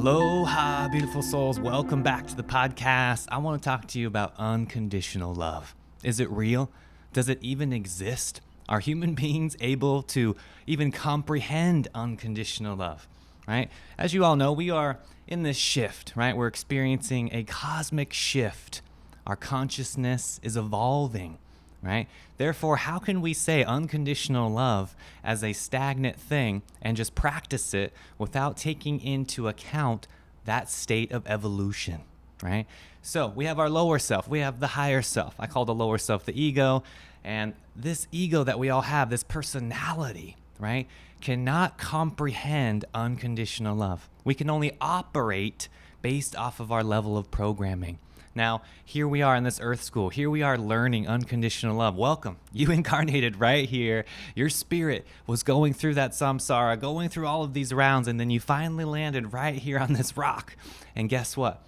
Aloha, beautiful souls. Welcome back to the podcast. I want to talk to you about unconditional love. Is it real? Does it even exist? Are human beings able to even comprehend unconditional love, right? As you all know, we are in this shift, right? We're experiencing a cosmic shift. Our consciousness is evolving, right? Therefore, how can we say unconditional love as a stagnant thing and just practice it without taking into account that state of evolution, right? So we have our lower self, we have the higher self. I call the lower self the ego. And this ego that we all have, this personality, right, cannot comprehend unconditional love. We can only operate based off of our level of programming. Now, here we are in this earth school. Here we are learning unconditional love. Welcome. You incarnated right here. Your spirit was going through that samsara, going through all of these rounds, and then you finally landed right here on this rock. And guess what?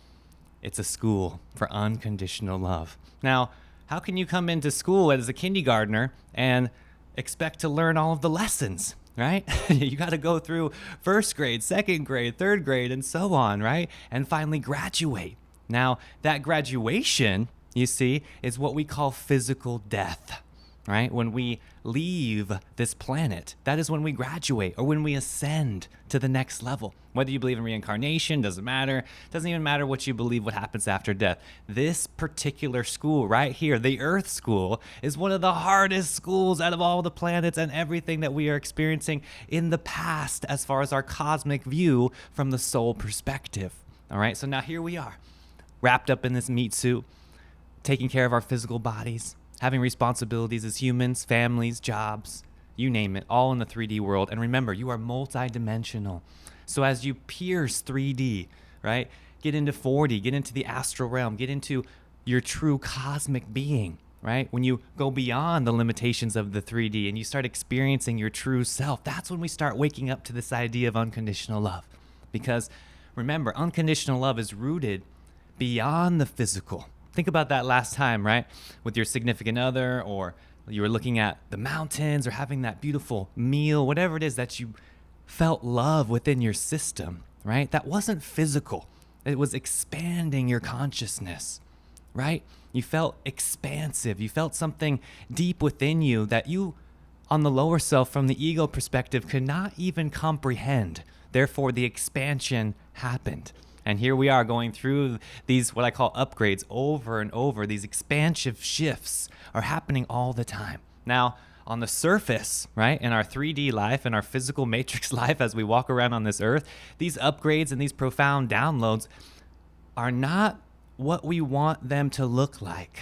It's a school for unconditional love. Now, how can you come into school as a kindergartner and expect to learn all of the lessons, right? You got to go through first grade, second grade, third grade, and so on, right? And finally graduate. Now, that graduation, you see, is what we call physical death, right? When we leave this planet, that is when we graduate or when we ascend to the next level. Whether you believe in reincarnation, doesn't matter. Doesn't even matter what you believe what happens after death. This particular school right here, the Earth School, is one of the hardest schools out of all the planets and everything that we are experiencing in the past as far as our cosmic view from the soul perspective. All right, so now here we are, wrapped up in this meat suit, taking care of our physical bodies, having responsibilities as humans, families, jobs, you name it, all in the 3D world. And remember, you are multidimensional. So as you pierce 3D, right, get into 4D, get into the astral realm, get into your true cosmic being, right? When you go beyond the limitations of the 3D and you start experiencing your true self, that's when we start waking up to this idea of unconditional love. Because remember, unconditional love is rooted beyond the physical. Think about that last time, right? With your significant other, or you were looking at the mountains or having that beautiful meal, whatever it is that you felt love within your system, right? That wasn't physical. It was expanding your consciousness, right? You felt expansive. You felt something deep within you that you, on the lower self, from the ego perspective, could not even comprehend. Therefore, the expansion happened. And here we are going through these, what I call upgrades, over and over. These expansive shifts are happening all the time. Now, on the surface, right, in our 3D life, in our physical matrix life as we walk around on this earth, these upgrades and these profound downloads are not what we want them to look like.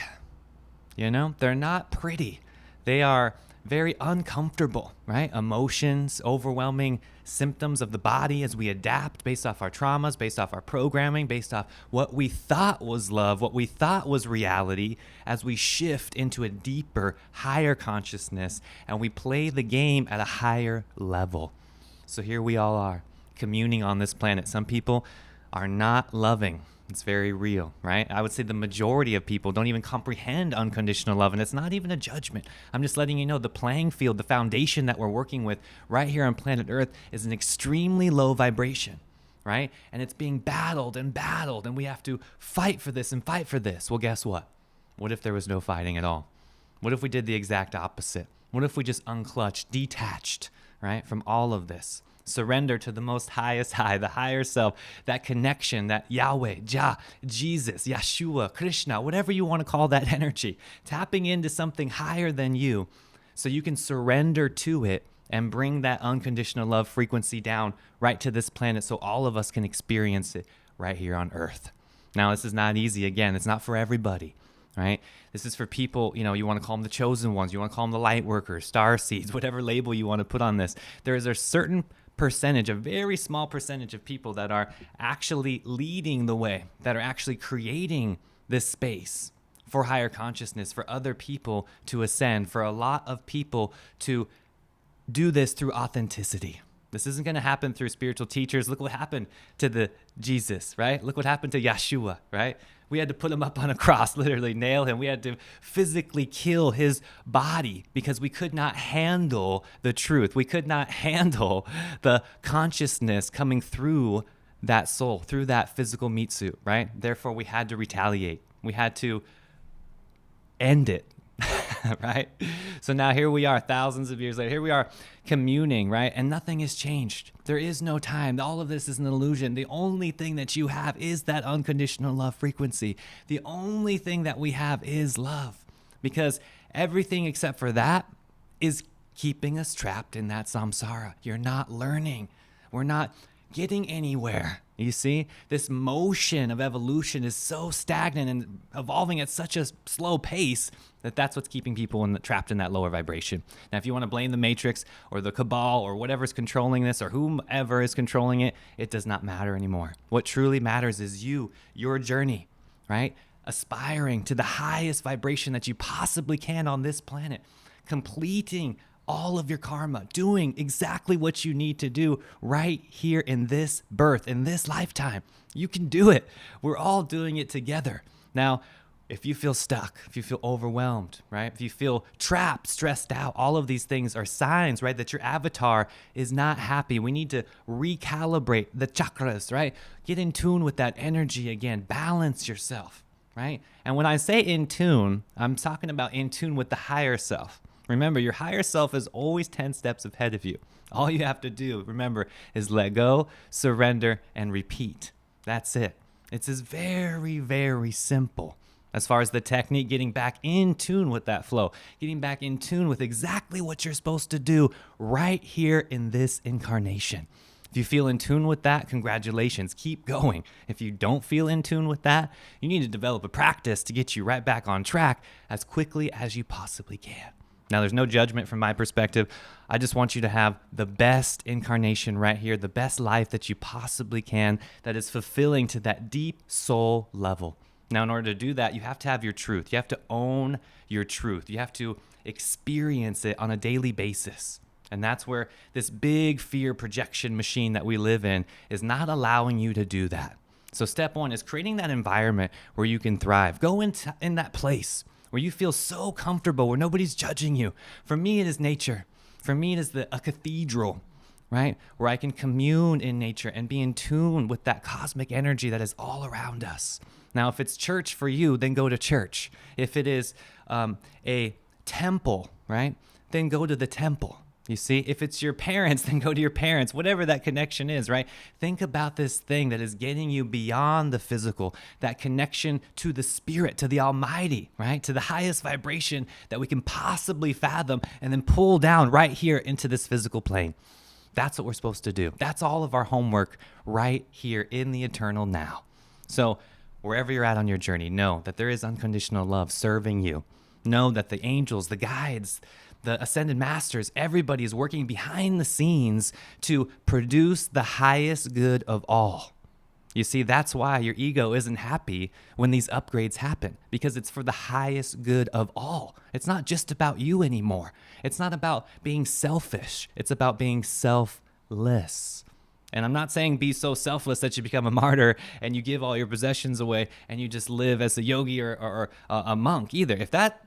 You know, they're not pretty. They are very uncomfortable, right? Emotions, overwhelming symptoms of the body as we adapt based off our traumas, based off our programming, based off what we thought was love, what we thought was reality, as we shift into a deeper, higher consciousness and we play the game at a higher level. So here we all are, communing on this planet. Some people are not loving. It's very real, right? I would say the majority of people don't even comprehend unconditional love, and it's not even a judgment. I'm just letting you know the playing field, the foundation that we're working with right here on planet Earth is an extremely low vibration, right? And it's being battled, and we have to fight for this and fight for this. Well, guess what? What if there was no fighting at all? What if we did the exact opposite? What if we just unclutched, detached, right, from all of this? Surrender to the most highest high, the higher self, that connection, that Yahweh, Jah, Jesus, Yeshua, Krishna, whatever you want to call that energy, tapping into something higher than you so you can surrender to it and bring that unconditional love frequency down right to this planet so all of us can experience it right here on Earth. Now, this is not easy. Again, it's not for everybody, right? This is for people, you know, you want to call them the chosen ones, you want to call them the light workers, star seeds, whatever label you want to put on this. There is a certain percentage, a very small percentage of people that are actually leading the way, that are actually creating this space for higher consciousness, for other people to ascend, for a lot of people to do this through authenticity. This isn't going to happen through spiritual teachers. Look what happened to the Jesus, right? Look what happened to Yeshua, right? We had to put him up on a cross, literally nail him. We had to physically kill his body because we could not handle the truth. We could not handle the consciousness coming through that soul, through that physical meat suit, right? Therefore, we had to retaliate. We had to end it, right? So now here we are, thousands of years later. Here we are communing, right? And nothing has changed. There is no time. All of this is an illusion. The only thing that you have is that unconditional love frequency. The only thing that we have is love, because everything except for that is keeping us trapped in that samsara. You're not learning. We're not getting anywhere. You see, this motion of evolution is so stagnant and evolving at such a slow pace that that's what's keeping people trapped in that lower vibration. Now, if you want to blame the Matrix or the cabal or whatever's controlling this or whomever is controlling it, it does not matter anymore. What truly matters is your journey, right? Aspiring to the highest vibration that you possibly can on this planet, completing all of your karma, doing exactly what you need to do right here in this birth, in this lifetime. You can do it. We're all doing it together. Now, if you feel stuck, if you feel overwhelmed, right? If you feel trapped, stressed out, all of these things are signs, right, that your avatar is not happy. We need to recalibrate the chakras, right? Get in tune with that energy again. Balance yourself, right? And when I say in tune, I'm talking about in tune with the higher self. Remember, your higher self is always 10 steps ahead of you. All you have to do, remember, is let go, surrender, and repeat. That's it. It's very, very simple. As far as the technique, getting back in tune with that flow, getting back in tune with exactly what you're supposed to do right here in this incarnation. If you feel in tune with that, congratulations, keep going. If you don't feel in tune with that, you need to develop a practice to get you right back on track as quickly as you possibly can. Now, there's no judgment from my perspective. I just want you to have the best incarnation right here, the best life that you possibly can, that is fulfilling to that deep soul level. Now, in order to do that, you have to have your truth. You have to own your truth. You have to experience it on a daily basis. And that's where this big fear projection machine that we live in is not allowing you to do that. So step one is creating that environment where you can thrive. Go in that place where you feel so comfortable, where nobody's judging you. For me, it is nature. For me, it is a cathedral, right? Where I can commune in nature and be in tune with that cosmic energy that is all around us. Now, if it's church for you, then go to church. If it is a temple, right, then go to the temple. You see, if it's your parents, then go to your parents, whatever that connection is, right? Think about this thing that is getting you beyond the physical, that connection to the spirit, to the Almighty, right? To the highest vibration that we can possibly fathom and then pull down right here into this physical plane. That's what we're supposed to do. That's all of our homework right here in the eternal now. So wherever you're at on your journey, know that there is unconditional love serving you. Know that the angels, the guides, the ascended masters, everybody is working behind the scenes to produce the highest good of all. You see, that's why your ego isn't happy when these upgrades happen, because it's for the highest good of all. It's not just about you anymore. It's not about being selfish. It's about being selfless. And I'm not saying be so selfless that you become a martyr and you give all your possessions away and you just live as a yogi or a monk either. If that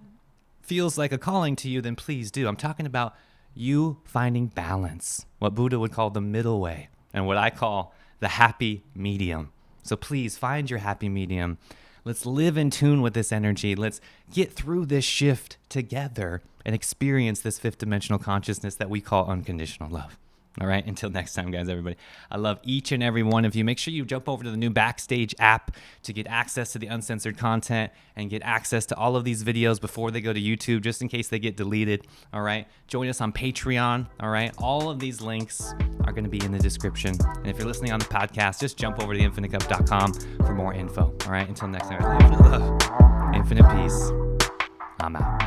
feels like a calling to you, then please do. I'm talking about you finding balance, what Buddha would call the middle way, and what I call the happy medium. So please find your happy medium. Let's live in tune with this energy. Let's get through this shift together and experience this fifth dimensional consciousness that we call unconditional love. All right, until next time, guys, everybody. I love each and every one of you. Make sure you jump over to the new Backstage app to get access to the uncensored content and get access to all of these videos before they go to YouTube, just in case they get deleted. All right, join us on Patreon. All right, all of these links are going to be in the description. And if you're listening on the podcast, just jump over to infinitecup.com for more info. All right, until next time, infinite love, infinite peace. I'm out.